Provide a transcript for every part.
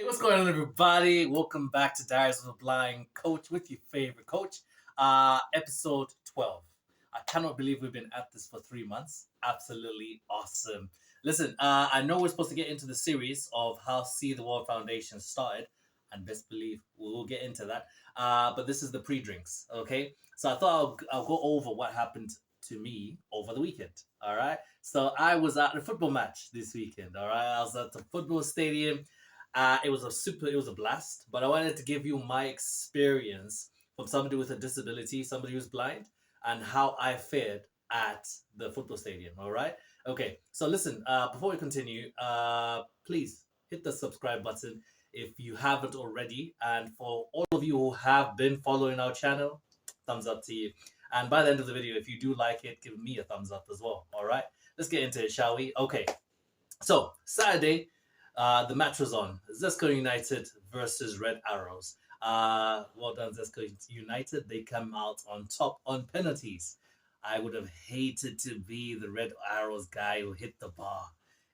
Hey, what's going on, everybody? Welcome back to Diaries of a Blind Coach with your favorite coach, episode 12. I cannot believe we've been at this for 3 months. Absolutely awesome. Listen, I know we're supposed to get into the series of how See the World Foundation started, and best believe we'll get into that. But this is the pre drinks, okay? So I thought I'll go over what happened to me over the weekend, all right? So I was at a football match this weekend, all right? I was at the football stadium. It was a blast, but I wanted to give you my experience from somebody with a disability, somebody who's blind, and how I fared at the football stadium. All right. Okay. So listen. Before we continue, please hit the subscribe button if you haven't already, and for all of you who have been following our channel, thumbs up to you. And by the end of the video, if you do like it, give me a thumbs up as well. All right. Let's get into it, shall we? Okay. So Saturday, the match was on. Zesco United versus Red Arrows. Well done, Zesco United. They come out on top on penalties. I would have hated to be the Red Arrows guy who hit the bar.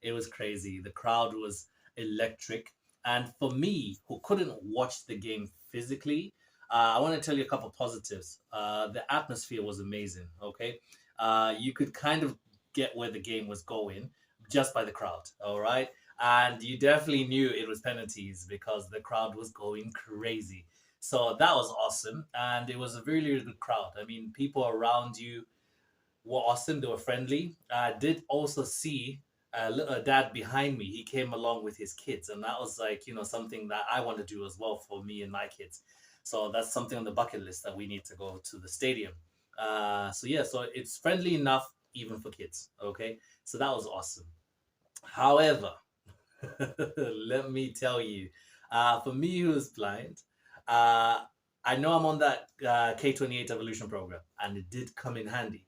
It was crazy. The crowd was electric. And for me, who couldn't watch the game physically, I want to tell you a couple positives. The atmosphere was amazing. Okay, you could kind of get where the game was going just by the crowd. All right, and you definitely knew it was penalties because the crowd was going crazy. So that was awesome, and it was a really, really good crowd. I mean, people around you were awesome. They were friendly. I did also see a dad behind me. He came along with his kids, and that was like something that I want to do as well for me and my kids. So that's something on the bucket list that we need to go to the stadium. So yeah, so it's friendly enough even for kids. Okay, so that was awesome. However, let me tell you, for me who's blind, uh, I know I'm on that K28 evolution program, and it did come in handy.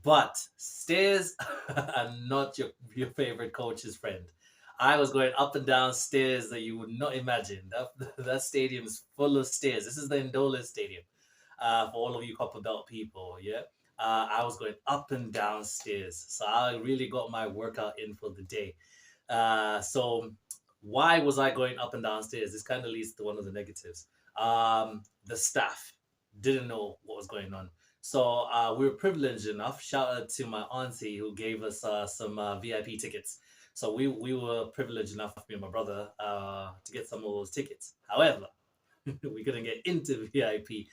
But stairs are not your favorite coach's friend. I was going up and down stairs that you would not imagine. That stadium is full of stairs. This is the Ndola Stadium. For all of you Copper Belt people, yeah. I was going up and down stairs, so I really got my workout in for the day. So why was I going up and downstairs? This kind of leads to one of the negatives. The staff didn't know what was going on. So we were privileged enough. Shout out to my auntie who gave us some VIP tickets. So we were privileged enough, me and my brother, to get some of those tickets. However, we couldn't get into VIP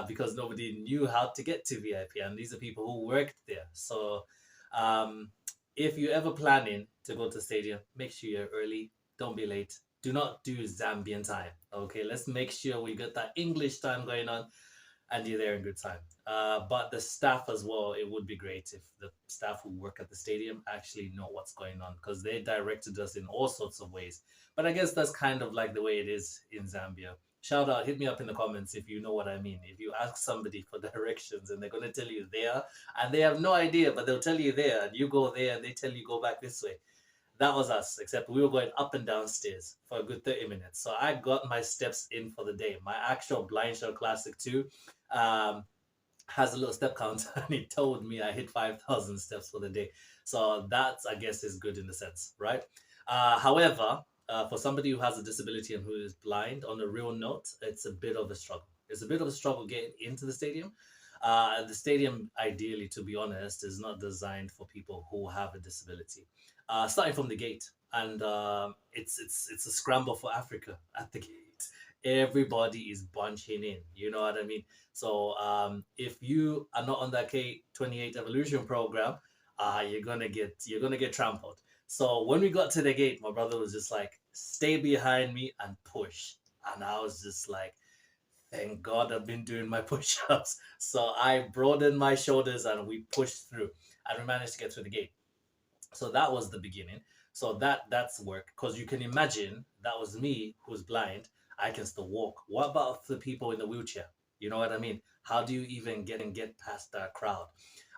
because nobody knew how to get to VIP, and these are people who worked there. So um, if you're ever planning to go to stadium, make sure you're early. Don't be late. Do not do Zambian time. Okay, let's make sure we got that English time going on and you're there in good time. But the staff as well, it would be great if the staff who work at the stadium actually know what's going on because they directed us in all sorts of ways. But I guess that's kind of like the way it is in Zambia. Shout out, hit me up in the comments if you know what I mean. If you ask somebody for directions and they're going to tell you there and they have no idea, but they'll tell you there and you go there and they tell you go back this way. That was us, except we were going up and down stairs for a good 30 minutes. So I got my steps in for the day. My actual Blind Shell Classic 2 um, has a little step count, and it told me I hit 5,000 steps for the day. So that, I guess, is good in a sense, right? However, for somebody who has a disability and who is blind, on a real note, it's a bit of a struggle. It's a bit of a struggle getting into the stadium. The stadium, ideally, to be honest, is not designed for people who have a disability. Starting from the gate, and it's a scramble for Africa at the gate. Everybody is bunching in. You know what I mean? So if you are not on that K28 evolution program, you're gonna get trampled. So when we got to the gate, my brother was just like, "Stay behind me and push," and I was just like, "Thank God I've been doing my push-ups." So I broadened my shoulders and we pushed through, and we managed to get through the gate. So that was the beginning. So that's work because you can imagine that was me who's blind. I can still walk. What about the people in the wheelchair? You know what I mean? How do you even get past that crowd?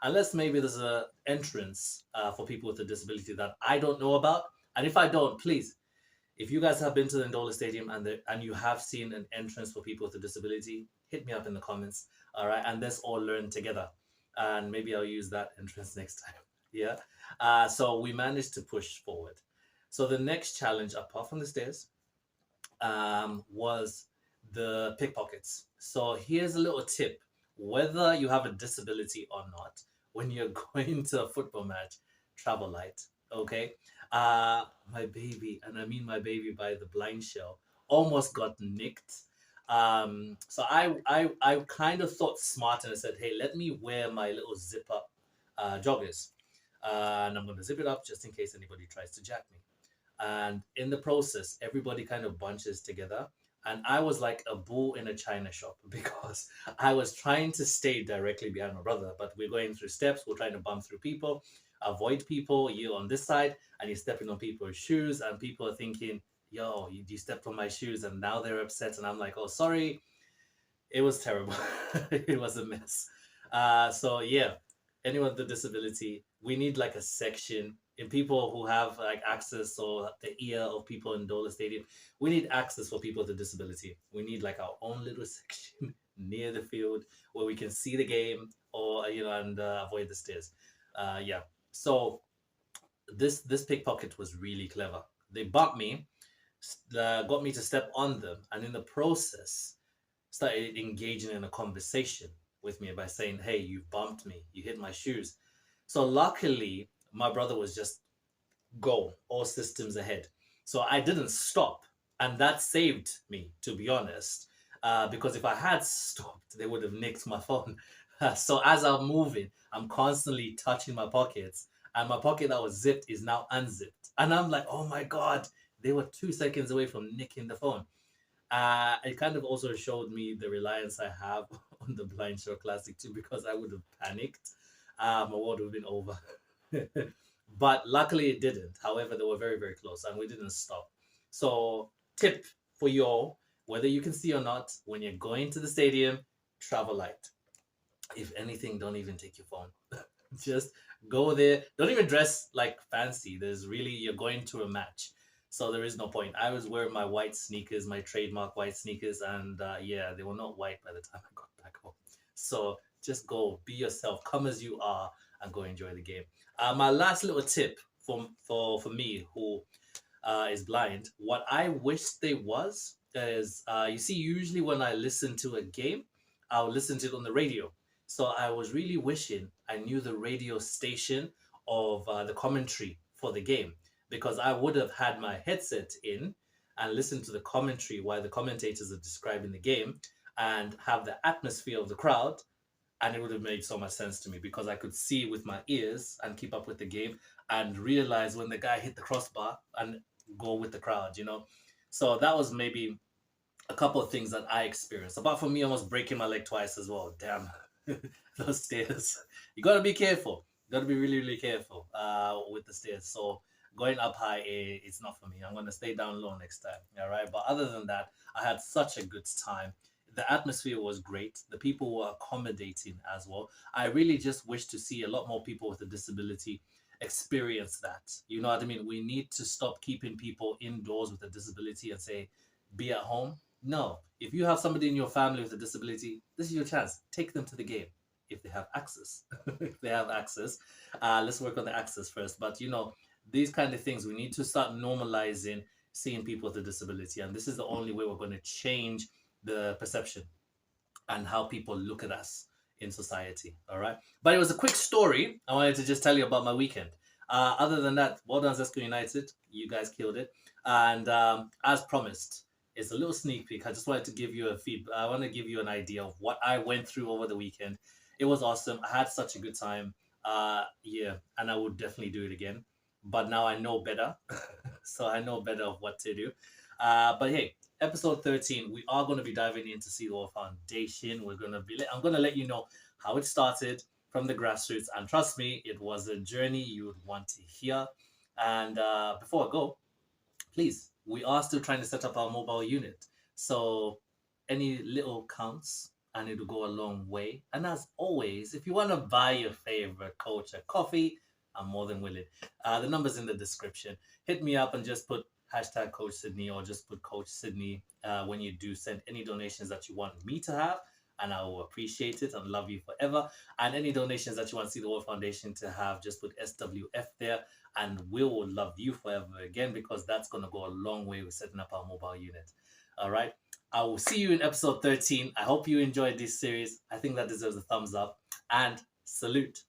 Unless maybe there's a entrance for people with a disability that I don't know about. And if I don't, please, if you guys have been to the Ndola Stadium and you have seen an entrance for people with a disability, hit me up in the comments. All right, and let's all learn together. And maybe I'll use that entrance next time. Yeah. So we managed to push forward. So the next challenge, apart from the stairs, was the pickpockets. So here's a little tip: whether you have a disability or not, when you're going to a football match, travel light. Okay. My baby, and I mean my baby by the blind shell, almost got nicked. So I kind of thought smart and I said, hey, let me wear my little zip up joggers, and I'm gonna zip it up just in case anybody tries to jack me. And in the process, everybody kind of bunches together. And I was like a bull in a china shop because I was trying to stay directly behind my brother, but we're going through steps, we're trying to bump through people, avoid people. You're on this side and you're stepping on people's shoes, and people are thinking, yo, you stepped on my shoes, and now they're upset. And I'm like, oh, sorry. It was terrible. It was a mess. So yeah, anyone with a disability, we need like a section in people who have like access or the ear of people in Dola Stadium. We need access for people with a disability. We need like our own little section near the field where we can see the game, or and avoid the stairs. Yeah. So this pickpocket was really clever. They bumped me, got me to step on them, and in the process started engaging in a conversation with me by saying, hey, you bumped me, you hit my shoes. So luckily, my brother was just go, all systems ahead. So I didn't stop. And that saved me, to be honest. Because if I had stopped, they would have nicked my phone. So as I'm moving, I'm constantly touching my pockets. And my pocket that was zipped is now unzipped. And I'm like, oh my God, they were 2 seconds away from nicking the phone. It kind of also showed me the reliance I have on the Blind Show Classic too, because I would have panicked. My world would have been over. But luckily it didn't. However, they were very, very close and we didn't stop. So, tip for you all, whether you can see or not, when you're going to the stadium, travel light. If anything, don't even take your phone. Just go there. Don't even dress like fancy. There's really, you're going to a match. So there is no point. I was wearing my white sneakers, my trademark white sneakers, and yeah, they were not white by the time I got back home. So just go, be yourself, come as you are, and go enjoy the game. My last little tip for me, who is blind, what I wish they was is, you see, usually when I listen to a game, I'll listen to it on the radio. So I was really wishing I knew the radio station of the commentary for the game, because I would have had my headset in and listened to the commentary while the commentators are describing the game and have the atmosphere of the crowd. And it would have made so much sense to me because I could see with my ears and keep up with the game and realize when the guy hit the crossbar and go with the crowd. So that was maybe a couple of things that I experienced. Apart from me almost breaking my leg twice as well. Damn, those stairs. You gotta be careful. You gotta be really, really careful with the stairs. So going up high, it's not for me. I'm gonna stay down low next time. All right. But other than that, I had such a good time. The atmosphere was great. The people were accommodating as well. I really just wish to see a lot more people with a disability experience that. You know what I mean? We need to stop keeping people indoors with a disability and say, be at home. No. If you have somebody in your family with a disability, this is your chance. Take them to the game if they have access. If they have access. Let's work on the access first. But these kind of things, we need to start normalizing seeing people with a disability. And this is the only way we're going to change the perception and how people look at us in society. All right. But it was a quick story. I wanted to just tell you about my weekend. Other than that, well done, Zesco United. You guys killed it. And as promised, it's a little sneak peek. I just wanted to give you a feedback. I want to give you an idea of what I went through over the weekend. It was awesome. I had such a good time. Yeah, and I would definitely do it again. But now I know better. So I know better of what to do. But hey, episode 13, we are going to be diving into Seawall Foundation. I'm going to let you know how it started from the grassroots. And trust me, it was a journey you would want to hear. And before I go, please, we are still trying to set up our mobile unit. So any little counts and it'll go a long way. And as always, if you want to buy your favorite coach a coffee, I'm more than willing. The number's in the description. Hit me up and just put hashtag Coach Sydney or just put Coach Sydney when you do send any donations that you want me to have. and I will appreciate it and love you forever. And any donations that you want to see the World Foundation to have, just put SWF there, and we will love you forever again, because that's going to go a long way with setting up our mobile unit. All right. I will see you in episode 13. I hope you enjoyed this series. I think that deserves a thumbs up, and salute.